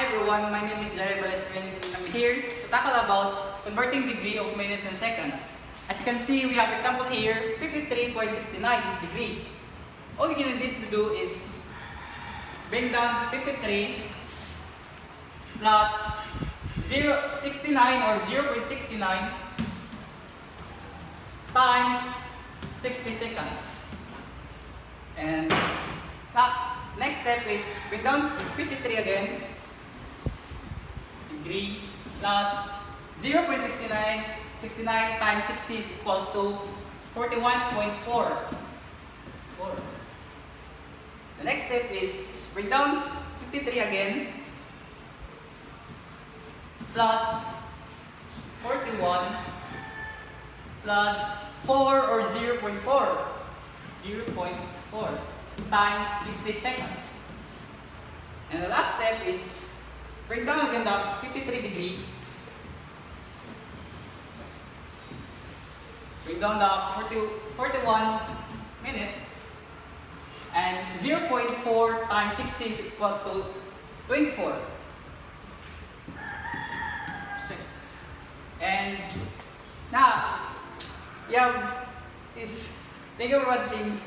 Hi everyone, my name is Jared Balespin and I'm here to tackle about converting degree of minutes and seconds. As you can see, we have example here, 53.69 degree. All you need to do is bring down 53 plus 0.69 or 0.69 times 60 seconds. And now, next step is bring down 53 again. Degree plus 0.69 times 60 is equals to 41.4. The next step is bring down 53 again plus 41 plus 4 or 0.4 times 60 seconds. And the last step is bring down again the 53 degree. Bring down the 41 minute. And 0.4 times 60 is equals to 24 seconds. And now, you have this. Thank you for watching.